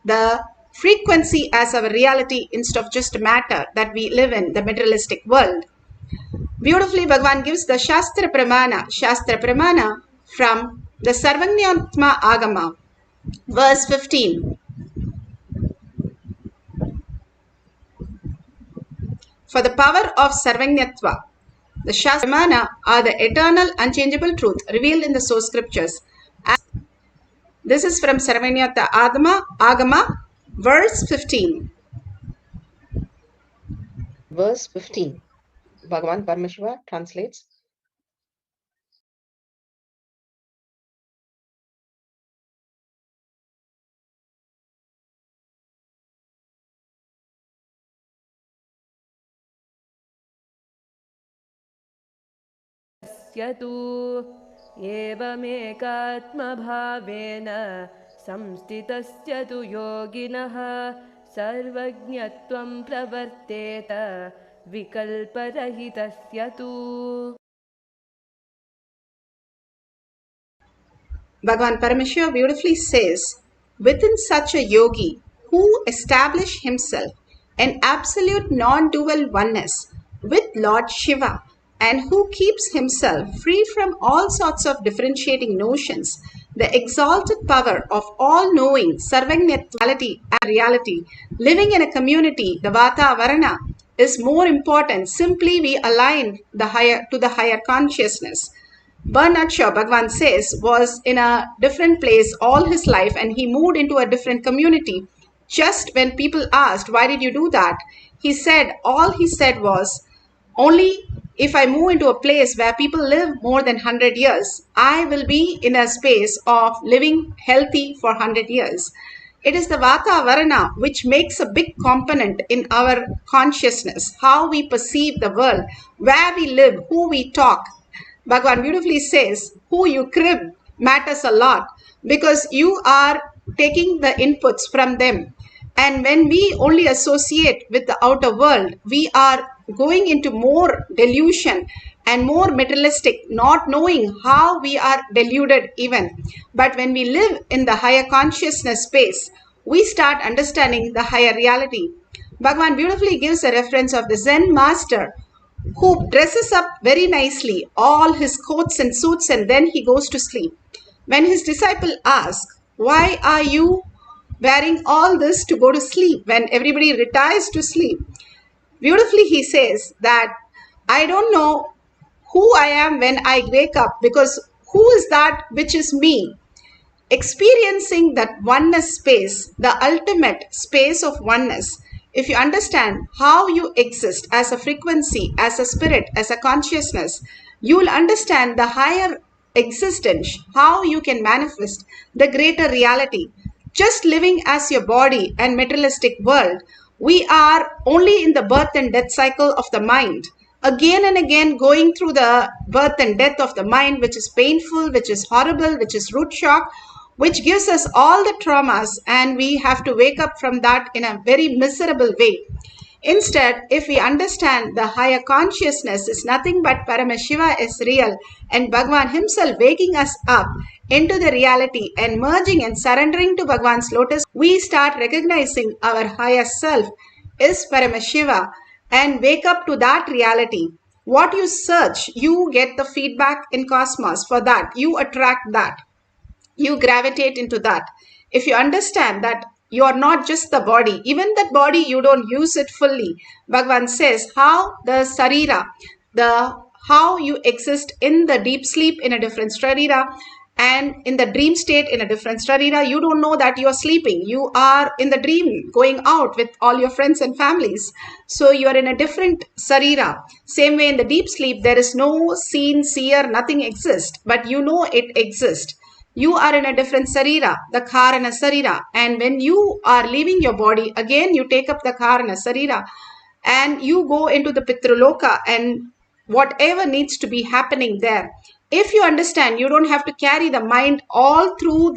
the frequency as our reality instead of just matter that we live in the materialistic world. Beautifully, Bhagavan gives the Shastra Pramana from the Sarvanyatma Agama, verse 15. For the power of Sarvanyatva, the Shastra Pramana are the eternal, unchangeable truth revealed in the source scriptures. This is from Sarvanyatma Agama, verse 15. Verse 15. Bhagavan Paramashiva translates. एवमेकात्मभावेन संस्थितस्य तु योगिनः सर्वज्ञत्वं प्रवर्तेत विकल्परहितस्य तु. Bhagavan Paramashiva beautifully says, within such a yogi who established himself in absolute non-dual oneness with Lord Shiva and who keeps himself free from all sorts of differentiating notions, the exalted power of all-knowing Sarvanyatvality and reality, living in a community, the Vata Varana, is more important. Simply we align the higher consciousness. Bernard Shaw, Bhagavan says, was in a different place all his life and he moved into a different community. Just when people asked, why did you do that? All he said was, only if I move into a place where people live more than 100 years, I will be in a space of living healthy for 100 years. It is the Vata Varana which makes a big component in our consciousness, how we perceive the world, where we live, who we talk. Bhagavan beautifully says, who you crib matters a lot because you are taking the inputs from them. And when we only associate with the outer world, we are going into more delusion and more materialistic, not knowing how we are deluded even. But when we live in the higher consciousness space, we start understanding the higher reality. Bhagavan beautifully gives a reference of the Zen master who dresses up very nicely, all his coats and suits, and then he goes to sleep. When his disciple asks, why are you wearing all this to go to sleep when everybody retires to sleep? Beautifully he says that I don't know who I am when I wake up, because who is that which is me? Experiencing that oneness space, the ultimate space of oneness, if you understand how you exist as a frequency, as a spirit, as a consciousness, you will understand the higher existence, how you can manifest the greater reality. Just living as your body and materialistic world, we are only in the birth and death cycle of the mind. Again and again going through the birth and death of the mind, which is painful, which is horrible, which is root shock, which gives us all the traumas, and we have to wake up from that in a very miserable way. Instead, if we understand the higher consciousness is nothing but Paramashiva is real and Bhagavan himself waking us up into the reality and merging and surrendering to Bhagavan's lotus, we start recognizing our higher self is Paramashiva and wake up to that reality. What you search, you get the feedback in cosmos. For that, you attract that. You gravitate into that. If you understand that you are not just the body, even that body you don't use it fully. Bhagavan says how the sarira, how you exist in the deep sleep in a different sarira and in the dream state in a different sarira. You don't know that you are sleeping. You are in the dream going out with all your friends and families. So you are in a different sarira. Same way in the deep sleep, there is no seen, seer, nothing exists, but you know it exists. You are in a different sarira, the karana sarira. And when you are leaving your body, again you take up the karana sarira and you go into the pitraloka and whatever needs to be happening there. If you understand, you don't have to carry the mind all through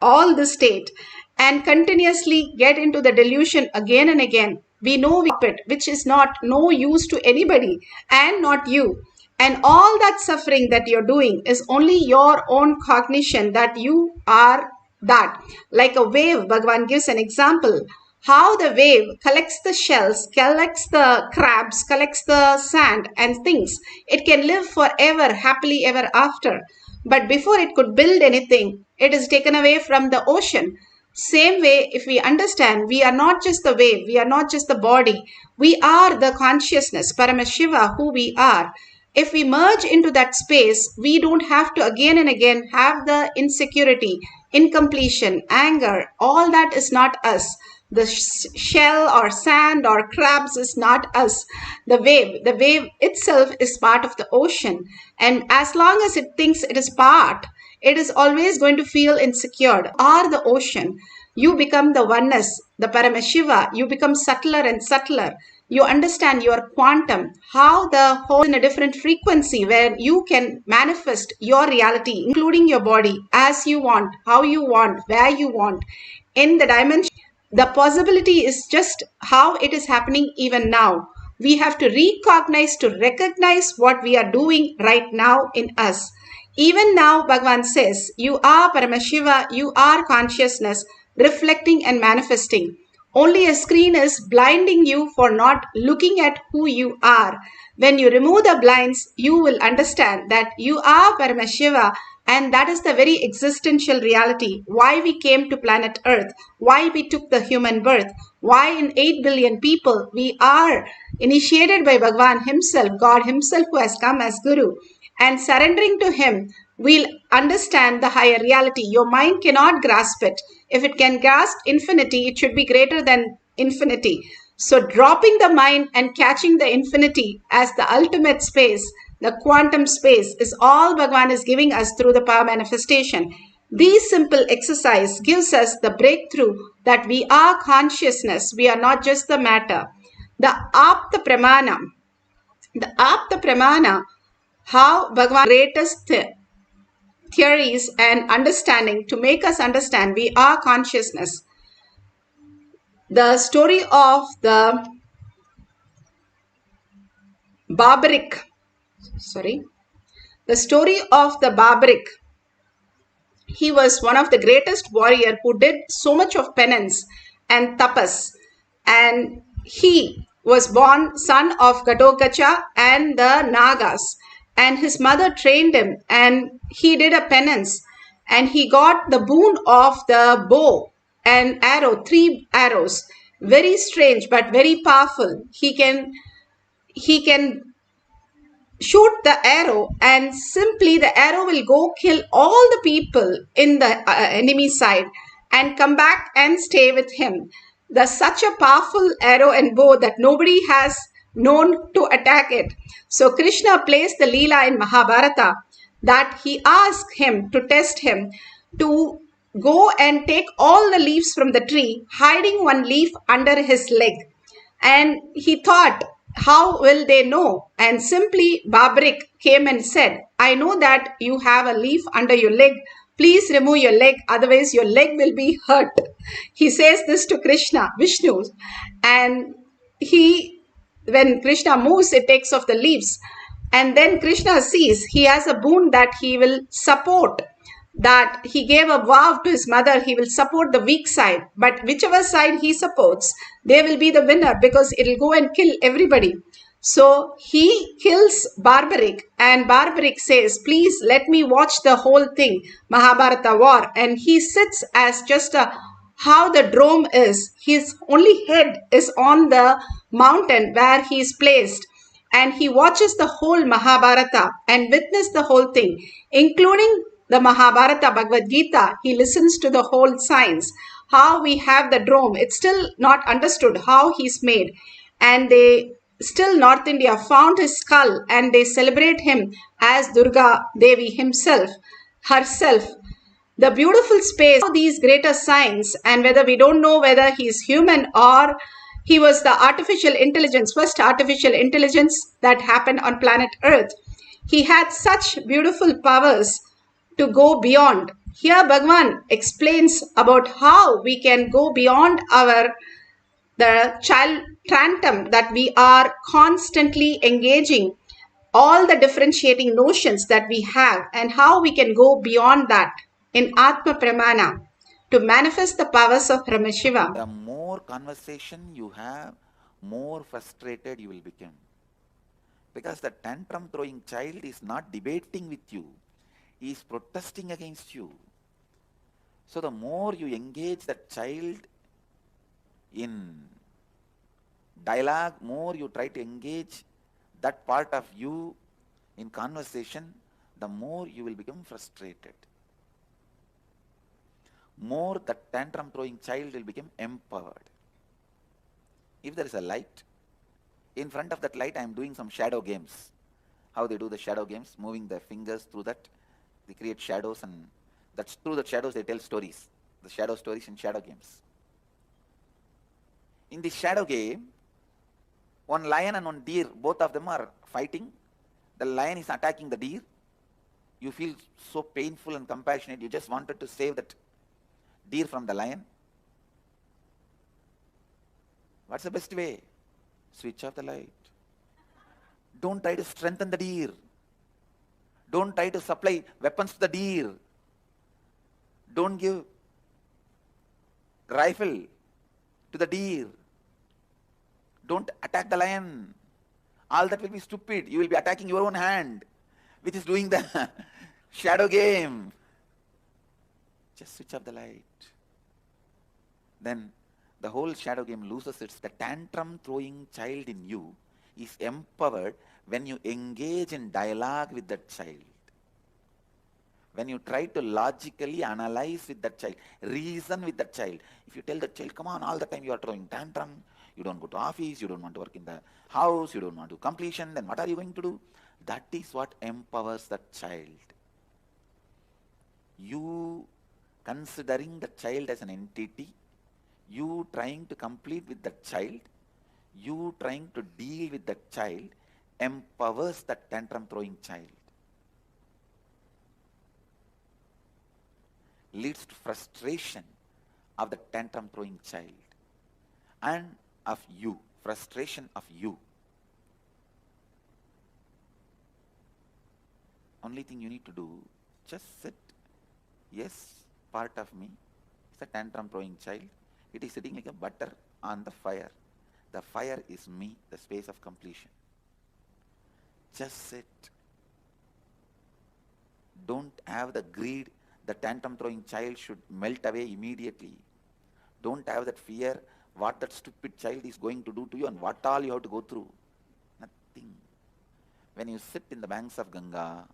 all this state and continuously get into the delusion again and again. We know it, which is not no use to anybody and not you. And all that suffering that you're doing is only your own cognition that you are that. Like a wave, Bhagavan gives an example. How the wave collects the shells, collects the crabs, collects the sand and things. It can live forever, happily ever after. But before it could build anything, it is taken away from the ocean. Same way, if we understand, we are not just the wave, we are not just the body, we are the consciousness, Paramashiva, who we are. If we merge into that space, we don't have to again and again have the insecurity, incompletion, anger. All that is not us. The shell or sand or crabs is not us. The wave itself is part of the ocean. And as long as it thinks it is part, it is always going to feel insecure. Are the ocean. You become the oneness, the Paramashiva. You become subtler and subtler. You understand your quantum, how the whole in a different frequency where you can manifest your reality, including your body, as you want, how you want, where you want, in the dimension. The possibility is just how it is happening even now. We have to recognize what we are doing right now in us. Even now, Bhagavan says, you are Paramashiva, you are consciousness, reflecting and manifesting. Only a screen is blinding you for not looking at who you are. When you remove the blinds, you will understand that you are Paramashiva, and that is the very existential reality. Why we came to planet Earth, why we took the human birth, why in 8 billion people we are initiated by Bhagavan himself, God himself who has come as Guru. And surrendering to him, we'll understand the higher reality. Your mind cannot grasp it. If it can grasp infinity, it should be greater than infinity. So dropping the mind and catching the infinity as the ultimate space, the quantum space, is all Bhagavan is giving us through the power manifestation. This simple exercise gives us the breakthrough that we are consciousness. We are not just the matter. The Apta Pramana, how Bhagavan greatest theories and understanding to make us understand we are consciousness. The story of the Barbaric, he was one of the greatest warrior who did so much of penance and tapas, and he was born son of Gatogacha and the Nagas, and his mother trained him, and he did a penance, and he got the boon of the bow and arrow, 3 arrows, very strange but very powerful. He can shoot the arrow, and simply the arrow will go kill all the people in the enemy side and come back and stay with him. Such a powerful arrow and bow that nobody has known to attack it. So Krishna placed the Leela in Mahabharata that he asked him to test him to go and take all the leaves from the tree, hiding one leaf under his leg. And he thought, how will they know? And simply Barbaric came and said, I know that you have a leaf under your leg. Please remove your leg, otherwise your leg will be hurt. He says this to Krishna, Vishnu. And when Krishna moves, it takes off the leaves. And then Krishna sees he has a boon that he will support, that he gave a vow to his mother, he will support the weak side. But whichever side he supports, they will be the winner because it will go and kill everybody. So he kills Barbaric, and Barbaric says, please let me watch the whole thing, Mahabharata war. And he sits as just how the drome is. His only head is on the mountain where he is placed. And he watches the whole Mahabharata and witness the whole thing, including the Mahabharata, Bhagavad Gita. He listens to the whole science, how we have the drome. It's still not understood how he's made. And still North India found his skull and they celebrate him as Durga Devi herself. The beautiful space of these greater signs, and whether we don't know whether he is human or he was the artificial intelligence, first artificial intelligence that happened on planet Earth. He had such beautiful powers to go beyond. Here Bhagavan explains about how we can go beyond the child phantom that we are constantly engaging, all the differentiating notions that we have, and how we can go beyond that in Atma Pramana. to manifest the powers of Paramashiva. The more conversation you have, more frustrated you will become. Because the tantrum throwing child is not debating with you, he is protesting against you. So the more you engage that child in dialogue, more you try to engage that part of you in conversation, the more you will become frustrated. More the tantrum throwing child will become empowered. If there is a light, in front of that light I am doing some shadow games. How they do the shadow games, moving their fingers through that, they create shadows, and that's through the shadows they tell stories, the shadow stories in shadow games. In this shadow game, one lion and one deer, both of them are fighting. The lion is attacking the deer. You feel so painful and compassionate, you just wanted to save that deer from the lion. What's the best way? Switch off the light. Don't try to strengthen the deer. Don't try to supply weapons to the deer. Don't give rifle to the deer. Don't attack the lion. All that will be stupid. You will be attacking your own hand, which is doing the shadow game. Just switch off the light. Then the whole shadow game loses its. The tantrum throwing child in you is empowered when you engage in dialogue with that child. When you try to logically analyze with that child, reason with that child. If you tell that child, come on, all the time you are throwing tantrum, you don't go to office, you don't want to work in the house, you don't want to do completion, then what are you going to do? That is what empowers that child. You considering the child as an entity, you trying to complete with that child, you trying to deal with that child, empowers that tantrum throwing child. Leads to frustration of the tantrum throwing child and of you, frustration of you. Only thing you need to do, just sit. Yes, part of me is a tantrum throwing child. It is sitting like a butter on the fire. The fire is me, the space of completion. Just sit. Don't have the greed. The tantrum throwing child should melt away immediately. Don't have that fear what that stupid child is going to do to you and what all you have to go through. Nothing. When you sit in the banks of Ganga,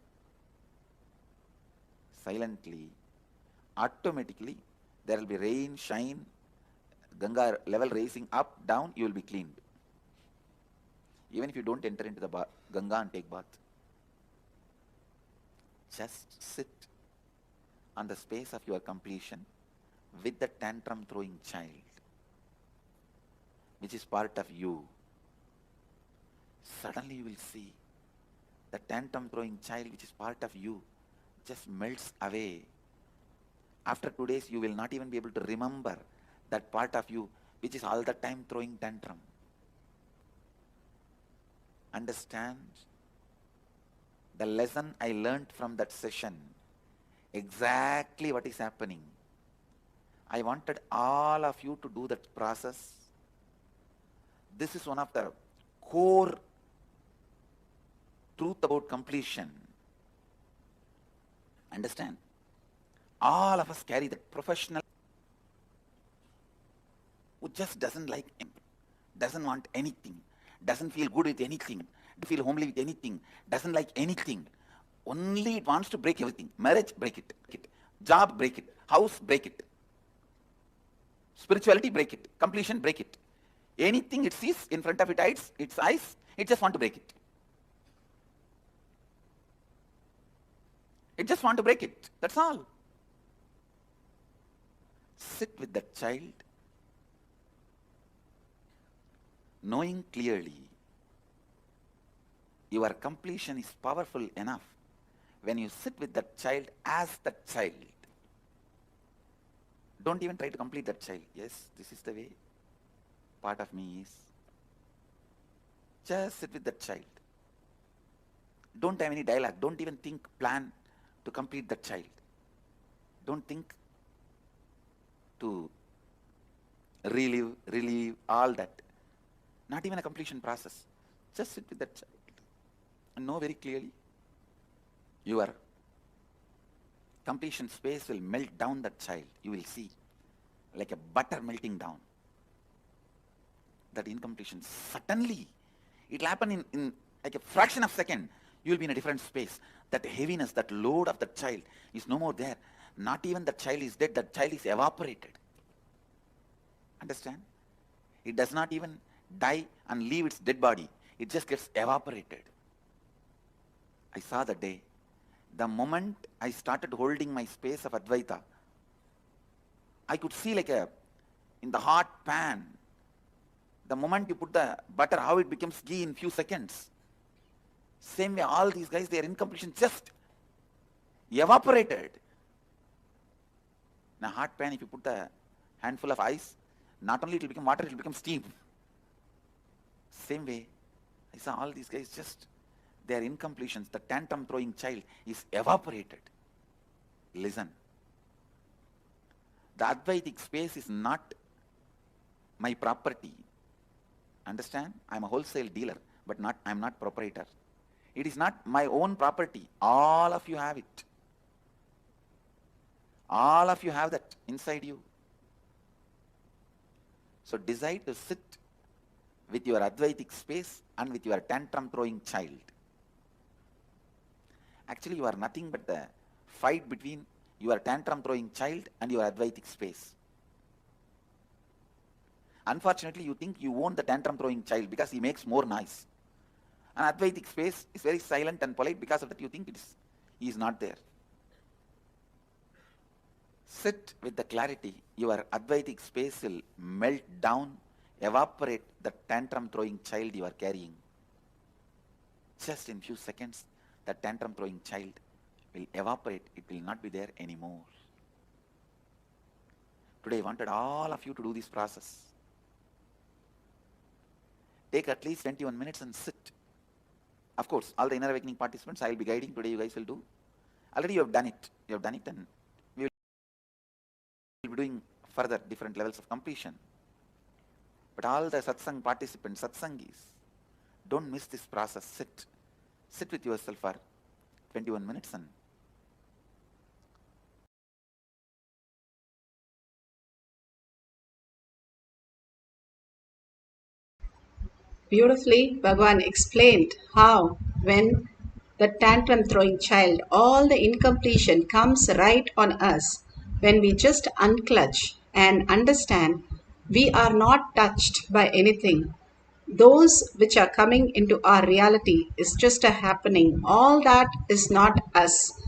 silently, automatically there will be rain, shine, Ganga level raising up, down, you will be cleaned. Even if you don't enter into the Ganga and take bath. Just sit on the space of your completion with the tantrum throwing child, which is part of you. Suddenly you will see the tantrum throwing child, which is part of you, just melts away. After 2 days, you will not even be able to remember that part of you, which is all the time throwing tantrum. Understand the lesson I learnt from that session, exactly what is happening. I wanted all of you to do that process. This is one of the core truth about completion. Understand? All of us carry the professional who just doesn't like, doesn't want anything, doesn't feel good with anything, doesn't feel homely with anything, doesn't like anything. Only it wants to break everything. Marriage, break it. Job, break it. House, break it. Spirituality, break it. Completion, break it. Anything it sees in front of its eyes, it just wants to break it. It just wants to break it. That's all. Sit with that child, knowing clearly your completion is powerful enough when you sit with that child as that child. Don't even try to complete that child. Yes, this is the way part of me is. Just sit with that child. Don't have any dialogue. Don't even think, plan to complete that child. Don't think. to relieve all that. Not even a completion process. Just sit with that child and know very clearly your completion space will melt down that child. You will see like a butter melting down. That incompletion, suddenly it will happen in like a fraction of a second. You will be in a different space. That heaviness, that load of the child is no more there. Not even the child is dead, that child is evaporated. Understand? It does not even die and leave its dead body. It just gets evaporated. I saw the day. The moment I started holding my space of Advaita, I could see like in the hot pan, the moment you put the butter, how it becomes ghee in few seconds. Same way, all these guys, their incompletion just evaporated. In a hot pan, if you put a handful of ice, not only it will become water, it will become steam. Same way, I saw all these guys just, their incompletions, the tantrum throwing child is evaporated. Listen. The Advaitic space is not my property. Understand? I am a wholesale dealer, but I am not proprietor. It is not my own property. All of you have it. All of you have that inside you. So decide to sit with your Advaitic space and with your tantrum throwing child. Actually, you are nothing but the fight between your tantrum throwing child and your Advaitic space. Unfortunately, you think you own the tantrum throwing child because he makes more noise. An Advaitic space is very silent and polite. Because of that, you think he is not there. Sit with the clarity. Your Advaitic space will melt down, evaporate the tantrum throwing child you are carrying. Just in few seconds, the tantrum throwing child will evaporate. It will not be there anymore. Today I wanted all of you to do this process. Take at least 21 minutes and sit. Of course, all the inner awakening participants I will be guiding today, you guys will do. Already you have done it. You have done it, and we will be doing further different levels of completion. But all the satsang participants, satsangis, don't miss this process. Sit. Sit with yourself for 21 minutes and Beautifully, Bhagavan explained how when the tantrum throwing child, all the incompletion comes right on us, when we just unclutch and understand we are not touched by anything. Those which are coming into our reality is just a happening. All that is not us.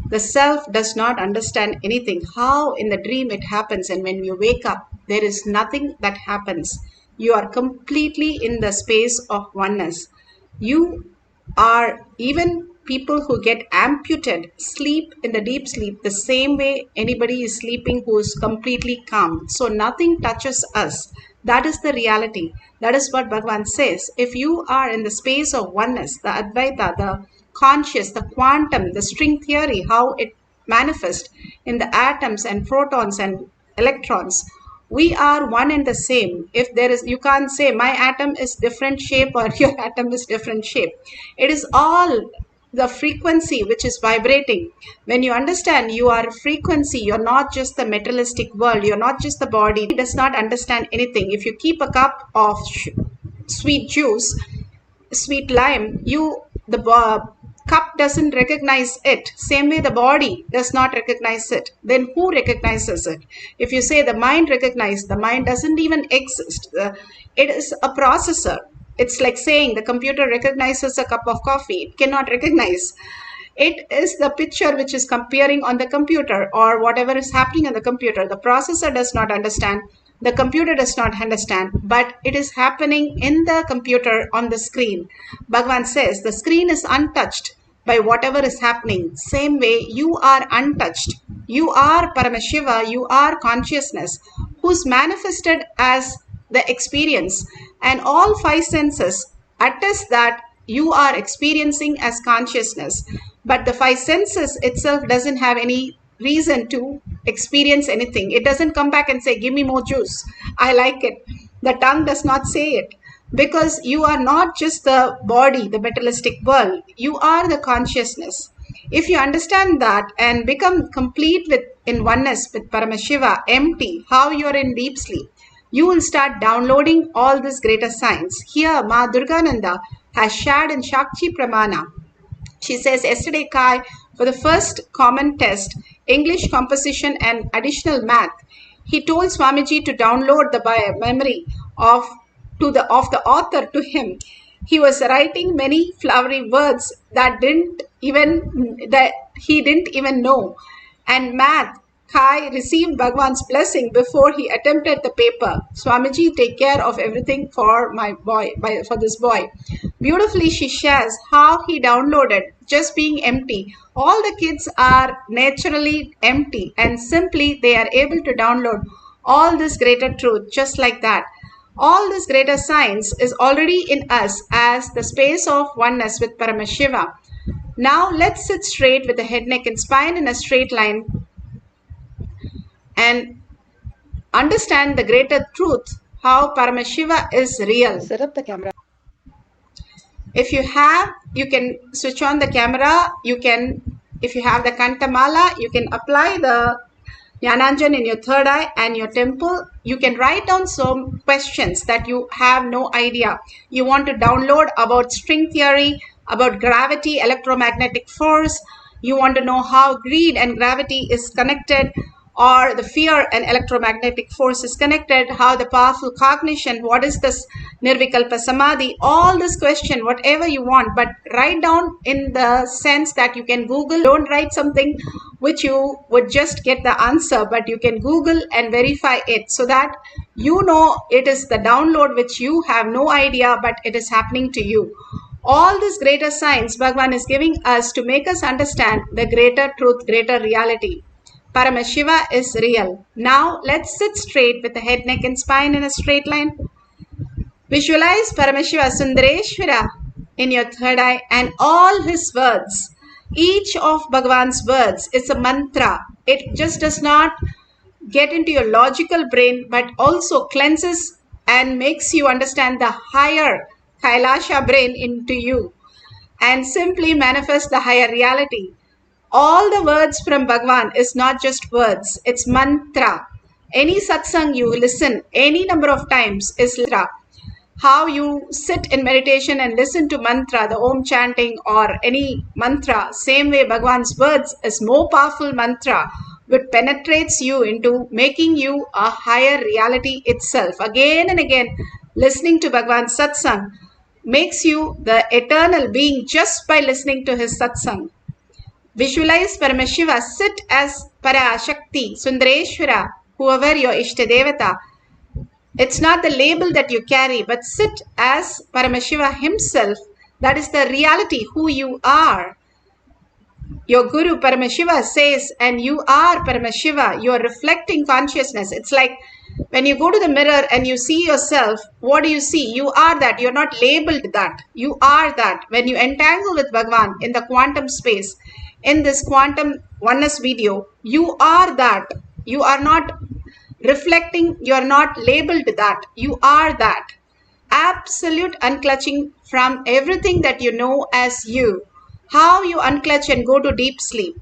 The self does not understand anything. How in the dream it happens, and when you wake up, there is nothing that happens. You are completely in the space of oneness. You are, even people who get amputated sleep in the deep sleep the same way anybody is sleeping who is completely calm. So nothing touches us. That is the reality. That is what Bhagavan says. If you are in the space of oneness, the Advaita, the conscious, the quantum, the string theory, how it manifests in the atoms and protons and electrons, we are one and the same. If there is, you can't say my atom is different shape or your atom is different shape. It is all the frequency which is vibrating. When you understand you are frequency, you're not just the materialistic world, you're not just the body. It does not understand anything. If you keep a cup of sweet juice, sweet lime, the cup doesn't recognize it. Same way the body does not recognize it. Then who recognizes it? If you say the mind recognizes, the mind doesn't even exist. It is a processor. It's like saying the computer recognizes a cup of coffee. It cannot recognize. It is the picture which is appearing on the computer or whatever is happening on the computer. The processor does not understand. The computer does not understand, but it is happening in the computer on the screen. Bhagavan says the screen is untouched by whatever is happening. Same way, you are untouched. You are Paramashiva, you are consciousness, who's manifested as the experience. And all five senses attest that you are experiencing as consciousness. But the five senses itself doesn't have any reason to experience anything. It doesn't come back and say, give me more juice. I like it. The tongue does not say it. Because you are not just the body, the materialistic world. You are the consciousness. If you understand that and become complete in oneness with Paramashiva, empty, how you are in deep sleep, you will start downloading all these greater signs. Here, Ma Durgananda has shared in Shakti Pramana. She says, yesterday, Kai, for the first common test, English composition and additional math, he told Swamiji to download the memory of the author to him. He was writing many flowery words that he didn't even know. And math, Kai received Bhagwan's blessing before he attempted the paper. Swamiji, take care of everything for for this boy. Beautifully, she shares how he downloaded just being empty. All the kids are naturally empty and simply they are able to download all this greater truth just like that. All this greater science is already in us as the space of oneness with Paramashiva. Now let's sit straight with the head, neck and spine in a straight line and understand the greater truth, how Paramashiva is real. Set up the camera. If you can switch on the camera. If you have the Kantamala, you can apply the Jnananjan in your third eye and your temple. You can write down some questions that you have no idea. You want to download about string theory, about gravity, electromagnetic force. You want to know how greed and gravity is connected, or the fear and electromagnetic force is connected, how the powerful cognition, what is this Nirvikalpa Samadhi, all this question, whatever you want, but write down in the sense that you can Google. Don't write something which you would just get the answer, but you can Google and verify it so that you know it is the download which you have no idea, but it is happening to you. All this greater science Bhagavan is giving us to make us understand the greater truth, greater reality. Paramashiva is real. Now let's sit straight with the head, neck and spine in a straight line. Visualize Paramashiva Sundareshwara in your third eye and all his words. Each of Bhagavan's words is a mantra. It just does not get into your logical brain but also cleanses and makes you understand the higher Kailasha brain into you and simply manifest the higher reality. All the words from Bhagavan is not just words, it's mantra. Any satsang you listen any number of times is mantra. How you sit in meditation and listen to mantra, the Om chanting or any mantra, same way Bhagavan's words is more powerful mantra which penetrates you into making you a higher reality itself. Again and again, listening to Bhagavan's satsang makes you the eternal being just by listening to his satsang. Visualize Paramashiva, sit as Parashakti, Sundareshwara, whoever your Ishtadevata. It's not the label that you carry, but sit as Paramashiva himself. That is the reality, who you are. Your Guru Paramashiva says, and you are Paramashiva, you are reflecting consciousness. It's like when you go to the mirror and you see yourself, what do you see? You are that. You're not labeled that. You are that. When you entangle with Bhagavan in the quantum space, in this quantum oneness video, you are that. You are not reflecting, you are not labeled that. You are that. Absolute unclutching from everything that you know as you. How you unclutch and go to deep sleep.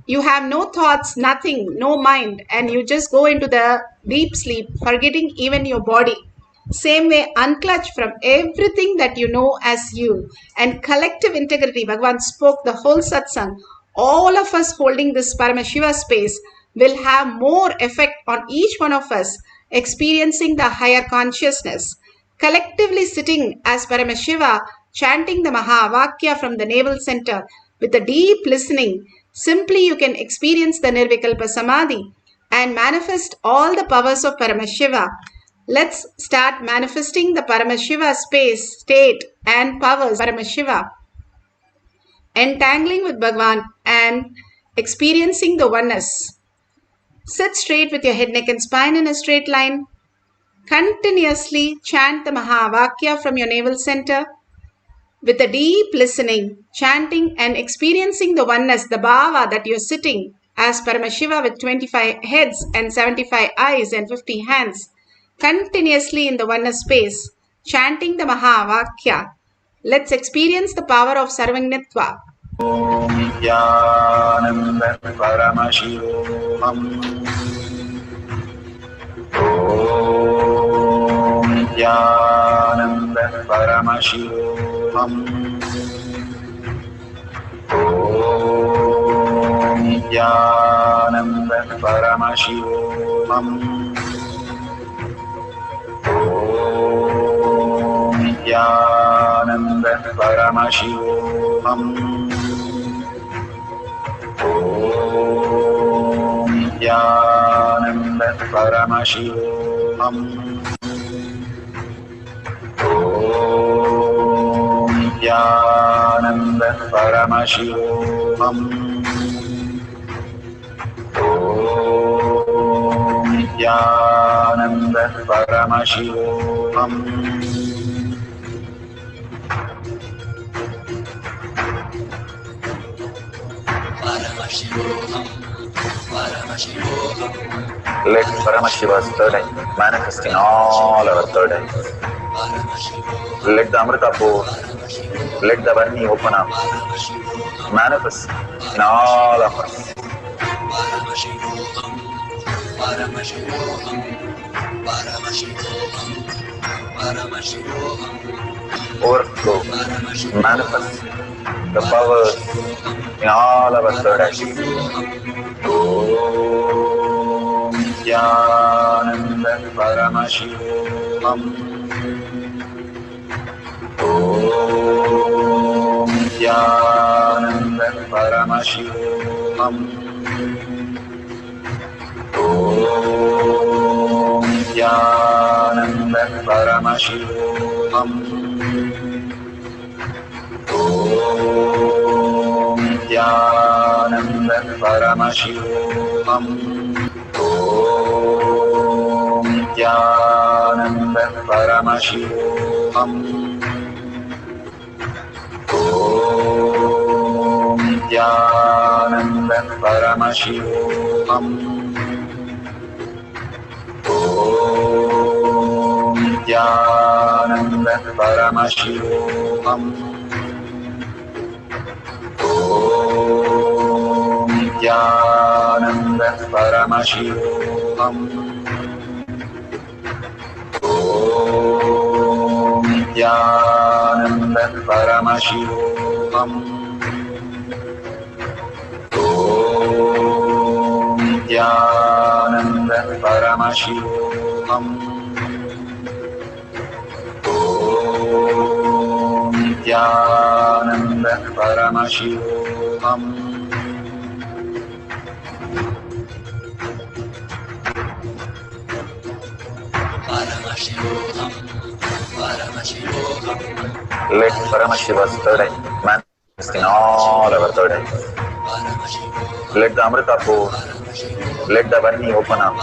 You have no thoughts, nothing, no mind, and you just go into the deep sleep, forgetting even your body. Same way, unclutch from everything that you know as you. And collective integrity, Bhagavan spoke the whole satsang. All of us holding this Paramashiva space will have more effect on each one of us experiencing the higher consciousness. Collectively sitting as Paramashiva, chanting the Mahavakya from the navel center with a deep listening, simply you can experience the Nirvikalpa Samadhi and manifest all the powers of Paramashiva. Let's start manifesting the Paramashiva space, state and powers of Paramashiva. Entangling with Bhagavan and experiencing the oneness. Sit straight with your head, neck and spine in a straight line. Continuously chant the Mahavakya from your navel center with a deep listening, chanting and experiencing the oneness, the bhava that you're sitting as Paramashiva with 25 heads and 75 eyes and 50 hands, continuously in the oneness space, chanting the Mahavakya. Let's experience the power of Sarvangnatva. Om Nithyananda Paramashivoham. Om Nithyananda Paramashivoham. Om Nithyananda Paramashivoham. Om Nithyananda Paramashivoham. Om Nithyananda Paramashivoham. Om Nithyananda Paramashivoham. Om Nithyananda Paramashivoham. Let Paramashiva's third eye manifest in all our third eyes. Let the Amrita pour, let the Varni open up, manifest in all of us. Overflow, manifest the powers in all our third eyes. Om Nithyananda Paramashivoham. Om Nithyananda Paramashivoham. Om Nithyananda Paramashivoham. Om Nithyananda Paramashivoham. Om Nithyananda Paramashivoham. Om Nithyananda Paramashivoham. Om Nithyananda Paramashivoham. Om Nithyananda Paramashivoham. Om Nithyananda Paramashivoham. Om Nithyananda Paramashivoham. Om Nithyananda Paramashivoham. Let Paramashiva's third eye manifest in all our third eyes. Let the Amrita pour, let the Varni open up,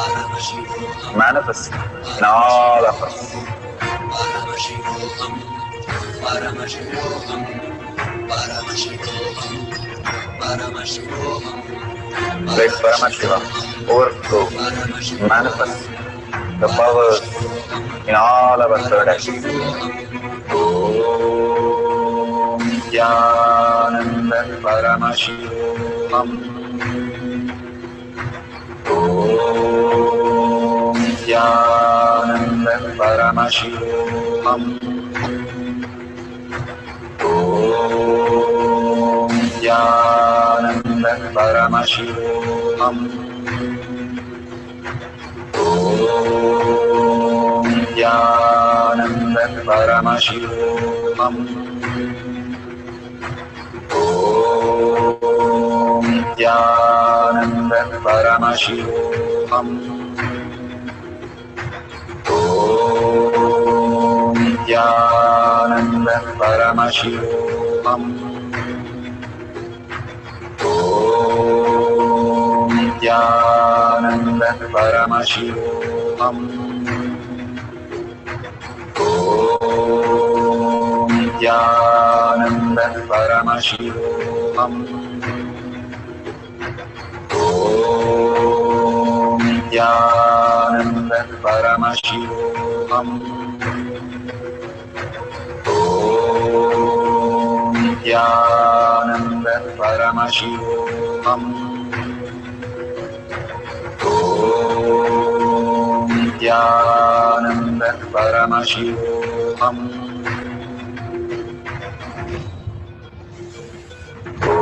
manifest in all of us. Let Paramashiva overflow, manifest the powers in all our third eyes. Om Nithyananda Paramashivoham. Om Nithyananda Paramashivoham. Om Nithyananda Paramashivoham. Om Nithyananda Paramashivoham. Om Nithyananda Paramashivoham. Om Nithyananda Paramashivoham. Om Nithyananda Paramashivoham. Om Nithyananda Paramashivoham. Om Nithyananda Paramashivoham. Om Nithyananda Paramashivoham. Om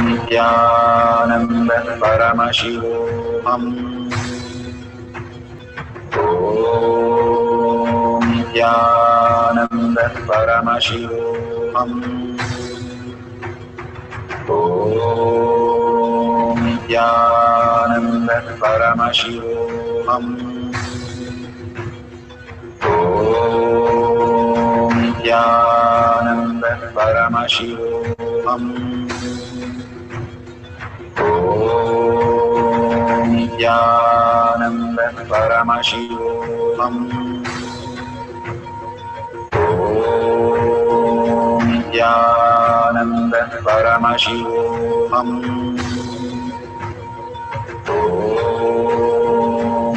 Nithyananda Paramashivoham. Om Nithyananda Paramashivoham. Om Nithyananda Paramashivoham. Om Nithyananda Paramashivoham. Om Nithyananda Paramashivoham. Om Nithyananda Paramashivoham. Om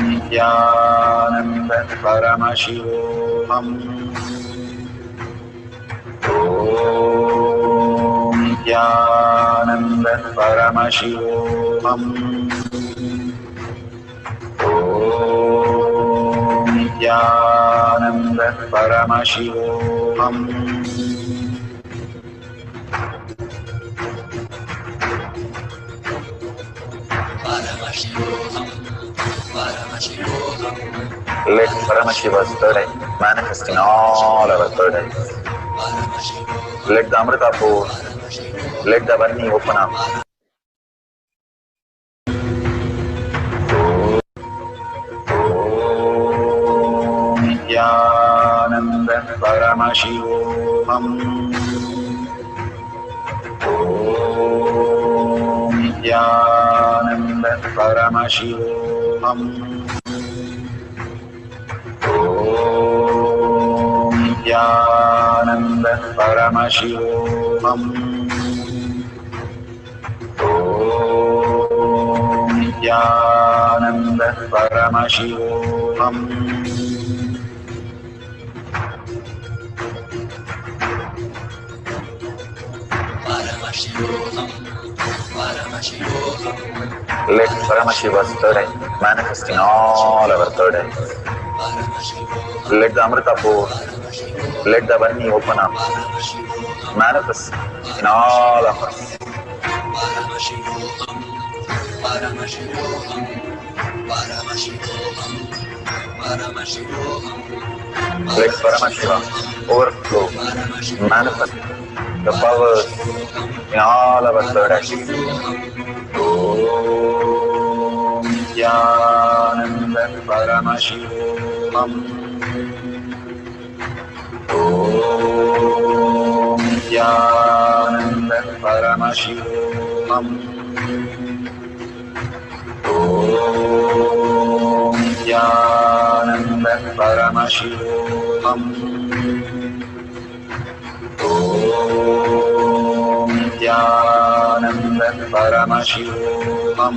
Nithyananda Paramashivoham. Om Nithyananda Paramashivoham. Om Nithyananda Paramashivoham. Let Paramashiva's third eye manifest in all our third eyes. Let the Amrita pour, let the Varni open up. Om Nithyananda Paramashivoham. Om Nithyananda Paramashivoham. Om Nithyananda Paramashivoham. Om Nithyananda Paramashivoham. Let Paramashiva's third eye manifest in all our third eyes. Let the Amrita pour, let the Varni open up, manifest in all of us. Let Paramashiva overflow, manifest the powers in all our third eyes. Om Nithyananda Paramashivoham. Om Nithyananda Paramashivoham. Om Nithyananda Paramashivoham. Om Nithyananda Paramashivoham.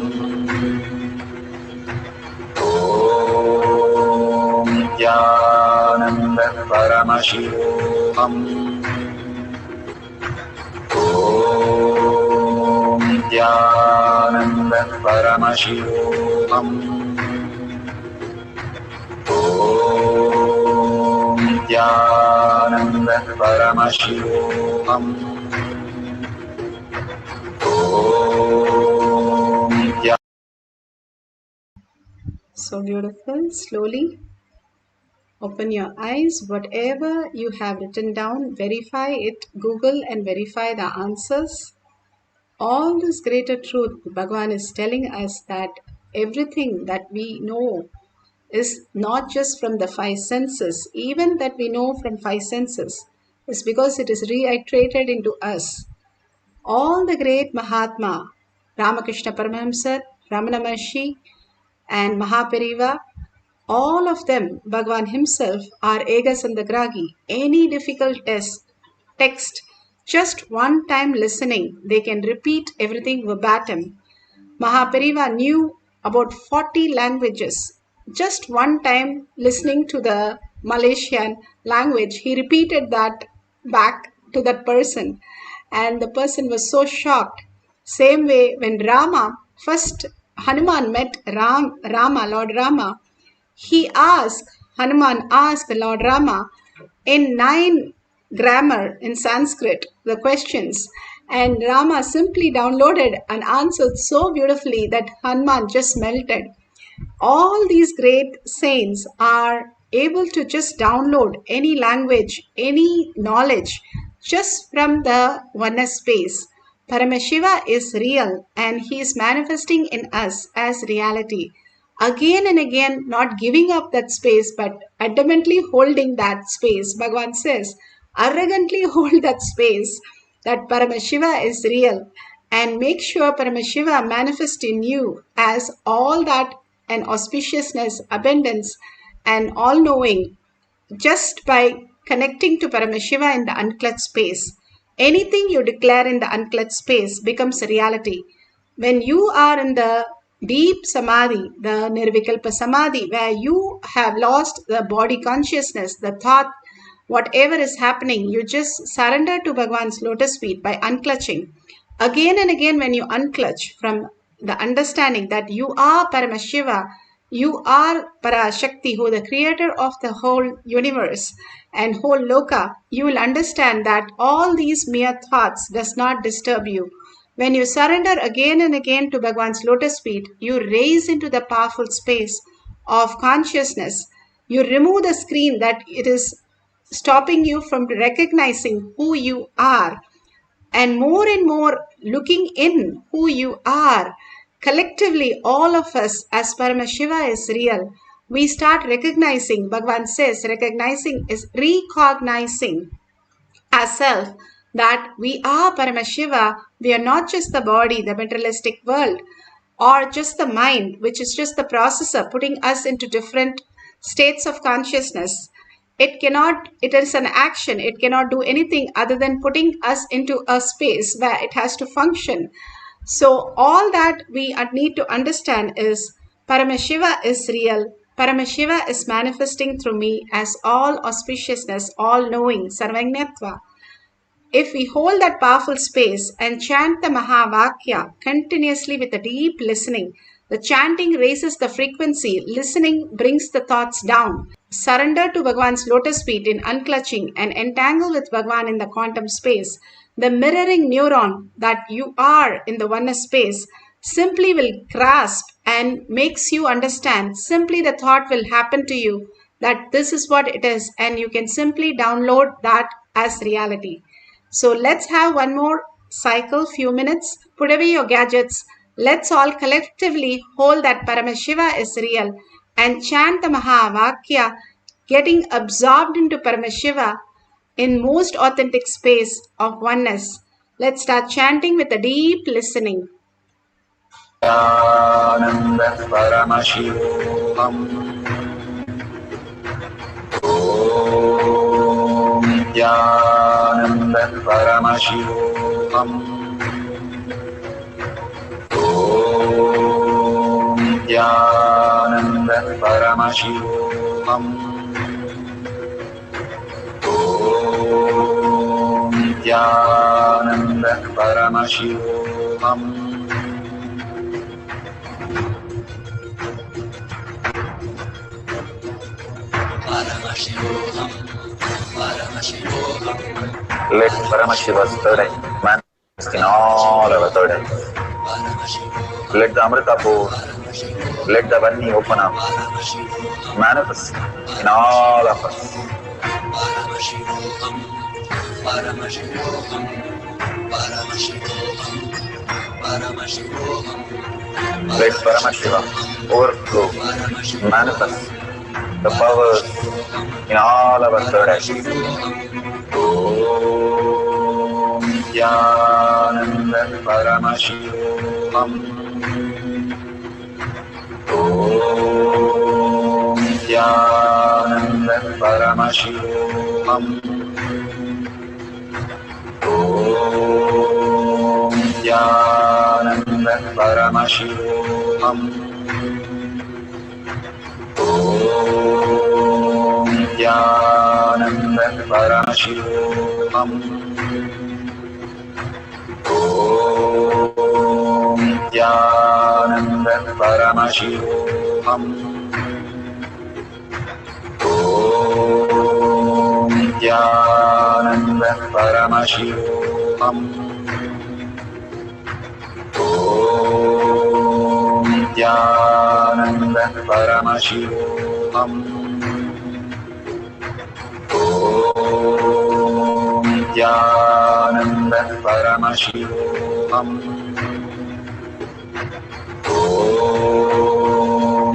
Om Nithyananda Paramashivoham. Om Nithyananda Paramashivoham. Om Nithyananda Paramashivoham. Om Nithyananda. So beautiful. Slowly open your eyes. Whatever you have written down, verify it. Google and verify the answers. All this greater truth, Bhagavan is telling us that everything that we know is not just from the five senses. Even that we know from five senses is because it is reiterated into us. All the great Mahatma, Ramakrishna Paramahamsa, Ramana Maharshi, and Mahapariva, all of them, Bhagavan himself, are Ega Sandagragi. Any difficult text, just one time listening, they can repeat everything verbatim. Mahapariva knew about 40 languages. just one time listening to the Malaysian language, he repeated that back to that person, and the person was so shocked. Same way, when first Hanuman met Lord Rama, Hanuman asked the Lord Rama in 9 grammar in Sanskrit the questions, and Rama simply downloaded and answered so beautifully that Hanuman just melted. All these great saints are able to just download any language, any knowledge just from the oneness space. Paramashiva is real and he is manifesting in us as reality. Again and again, not giving up that space, but adamantly holding that space. Bhagavan says, arrogantly hold that space, that Paramashiva is real, and make sure Paramashiva manifests in you as all that and auspiciousness, abundance, and all knowing just by connecting to Paramashiva in the unclutched space. Anything you declare in the unclutched space becomes a reality. When you are in the deep Samadhi, the Nirvikalpa Samadhi, where you have lost the body consciousness, the thought, whatever is happening, you just surrender to Bhagavan's lotus feet by unclutching. Again and again, when you unclutch from the understanding that you are Paramashiva, you are Parashakti, who the creator of the whole universe and whole loka, you will understand that all these mere thoughts does not disturb you. When you surrender again and again to Bhagavan's lotus feet, you raise into the powerful space of consciousness. You remove the screen that it is stopping you from recognizing who you are, and more looking in who you are. Collectively, all of us, as Paramashiva is real, we start recognizing, Bhagavan says, recognizing is recognizing ourselves that we are Paramashiva. We are not just the body, the materialistic world, or just the mind, which is just the processor putting us into different states of consciousness. It is an action. It cannot do anything other than putting us into a space where it has to function. So all that we need to understand is Paramashiva is real. Paramashiva is manifesting through me as all auspiciousness, all knowing, Sarvajñatva. If we hold that powerful space and chant the Mahavakya continuously with a deep listening, the chanting raises the frequency, listening brings the thoughts down. Surrender to Bhagavan's lotus feet in unclutching and entangle with Bhagavan in the quantum space. The mirroring neuron that you are in the oneness space simply will grasp and makes you understand. Simply the thought will happen to you that this is what it is, and you can simply download that as reality. So let's have one more cycle, few minutes. Put away your gadgets. Let's all collectively hold that Paramashiva is real and chant the Mahavakya, getting absorbed into Paramashiva in most authentic space of oneness. Let's start chanting with a deep listening. Nithyananda Paramashivoham. Om Nithyananda Paramashivoham. Om Nithyananda Paramashivoham. Om Nithyananda Paramashivoham. Paramashivoham, Paramashivoham. Let Paramashiva's third eye manifest in all our third eyes. Let the Amrita pour, let the Varni open up, manifest in all of us. Paramashivoham, Paramashivoham, Paramashivoham, Paramashivoham. Let Paramashiva overflow, manifest the powers in all our third eyes. Om Nithyananda Paramashivoham. Om Nithyananda Paramashivoham. Om Nithyananda Paramashivoham. Om Nithyananda Paramashivam. Om Nithyananda Paramashivoham. Om Nithyananda Paramashivoham. Om Nithyananda Paramashivoham. Om Nithyananda Paramashivoham. Om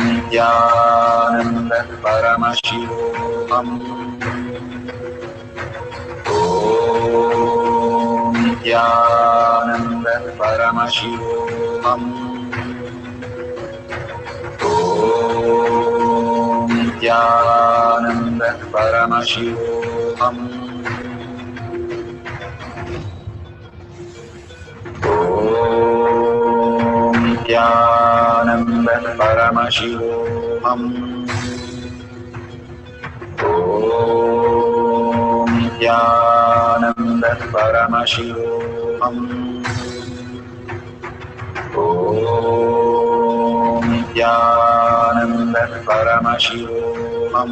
Nithyananda Paramashivoham. Om Nithyananda Paramashivoham. Om Nithyananda Paramashivoham. Om Nithyananda Paramashivoham. Om Nithyananda Paramashivoham. Om Nithyananda Paramashivoham. Om Nithyananda Paramashivoham. Om Nithyananda Paramashivoham.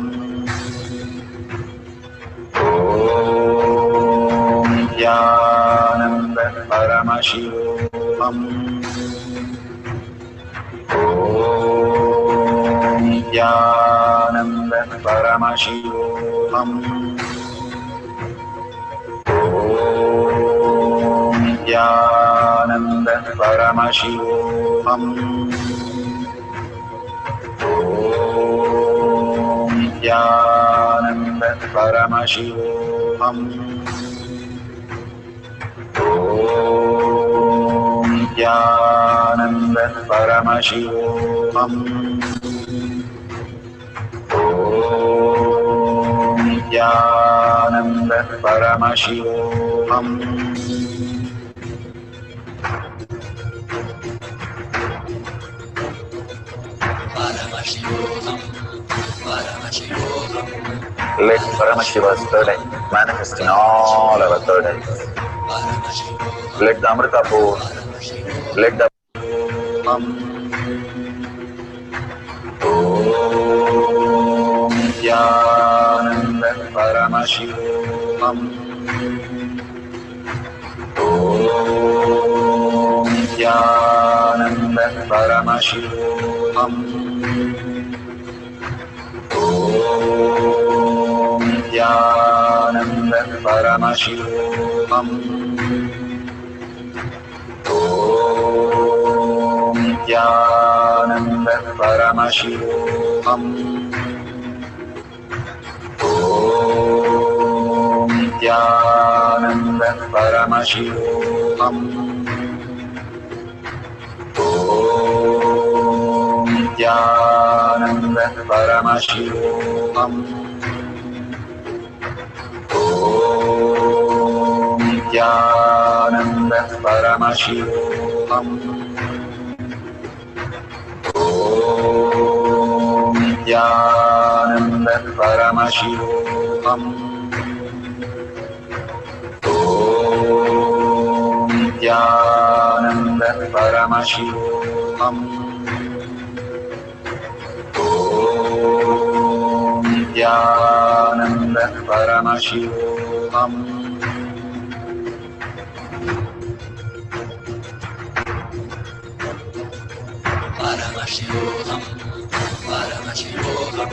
Om Nithyananda Paramashivoham. Om Nithyananda Paramashivoham. Om Nithyananda Paramashivoham. Om Nithyananda Paramashivoham. Paramashivoham, Paramashivoham, Let Paramashiva's third eye manifest in all our third eyes. Paramashivoham, Let the Amrita pour, let the Om Nithyananda Paramashivoham. Om Nithyananda Paramashivoham. Om Nithyananda Paramashivoham. Om Nithyananda Paramashivoham. Om Nithyananda Paramashivoham. Om Nithyananda Paramashivoham. Om Nithyananda Paramashivoham. Om Nithyananda Paramashivoham. Om Nithyananda Paramashivoham. Om Nithyananda Paramashivoham. Paramashivoham, Paramashivoham,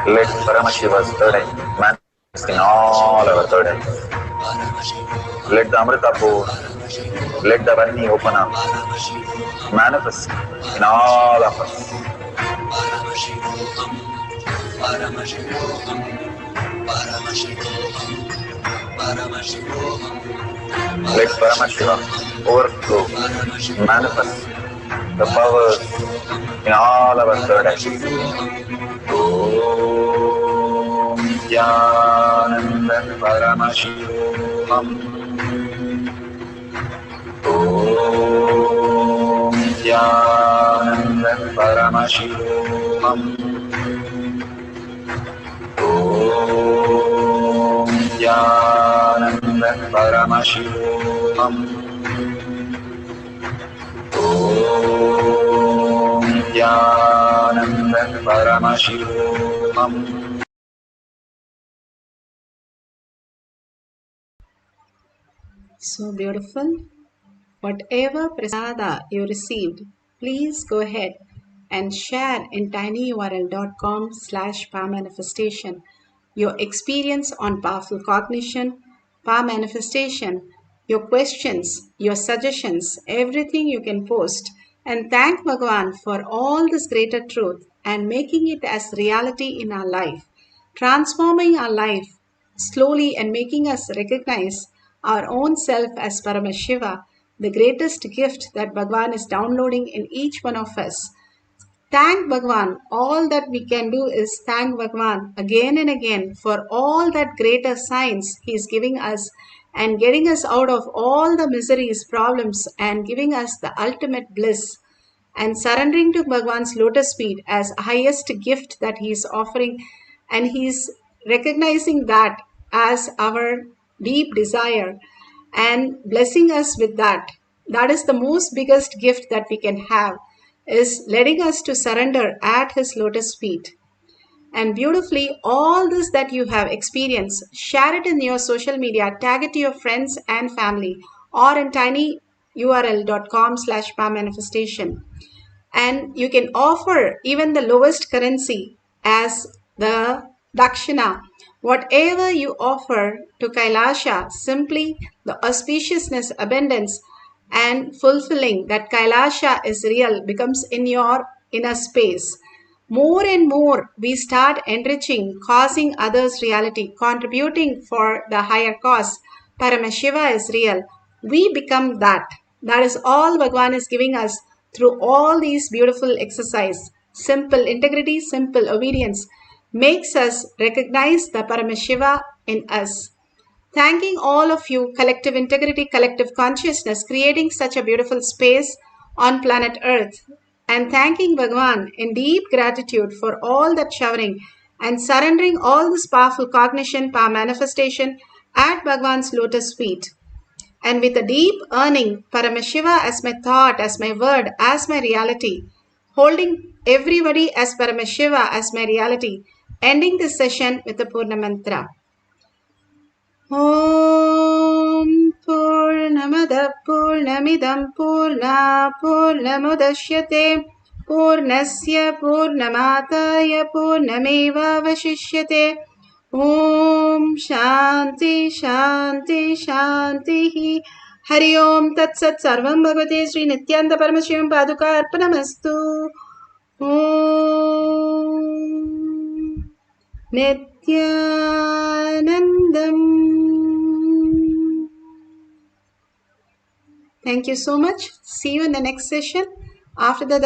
Let Paramashiva's third eye manifest in all our third eyes. Paramashivoham, Let the Amrita pour, let the Varni open up, Paramashivoham, manifest in all of us. Paramashivoham, Paramashivoham, Paramashivoham, Paramashivoham, Let Paramashiva overflow, manifest the powers in all our third eyes. Om Nithyananda Paramashivoham. Om Nithyananda Paramashivoham. Paramashivoham. Om Nithyananda Paramashivam. So beautiful. Whatever prasada you received, please go ahead and share in tinyurl.com/power manifestation your experience on powerful cognition, power manifestation, your questions, your suggestions, everything you can post, and thank Bhagavan for all this greater truth and making it as reality in our life, transforming our life slowly and making us recognize our own self as Paramashiva, the greatest gift that Bhagavan is downloading in each one of us. Thank Bhagavan. All that we can do is thank Bhagavan again and again for all that greater signs He is giving us and getting us out of all the miseries, problems, and giving us the ultimate bliss and surrendering to Bhagavan's lotus feet as highest gift that He is offering, and He is recognizing that as our deep desire and blessing us with that. That is the most biggest gift that we can have, is letting us to surrender at His lotus feet. And beautifully, all this that you have experienced, share it in your social media, tag it to your friends and family, or in tinyurl.com/power manifestation. And you can offer even the lowest currency as the dakshina. Whatever you offer to Kailasha, simply the auspiciousness, abundance, and fulfilling that Kailasha is real becomes in your inner space. More and more we start enriching, causing others reality, contributing for the higher cause. Paramashiva is real. We become that. That is all Bhagavan is giving us through all these beautiful exercise. Simple integrity, simple obedience makes us recognize the Paramashiva in us. Thanking all of you, collective integrity, collective consciousness, creating such a beautiful space on planet Earth. And thanking Bhagavan in deep gratitude for all that showering and surrendering all this powerful cognition, power manifestation at Bhagavan's lotus feet. And with a deep earning, Paramashiva as my thought, as my word, as my reality, holding everybody as Paramashiva as my reality, ending this session with the Purna Mantra. Om Purnamada Purnamidam Purna Purnamudashyate Purnasya Purnamataya Purnameva Vashishyate. Om Shanti Shanti Shanti. Hari Om Tat Sat Sarvam Bhagavate Sri Nithyananda Paramashivam Paduka Arpanamastu. Om Nithyanandam. Thank you so much. See you in the next session after the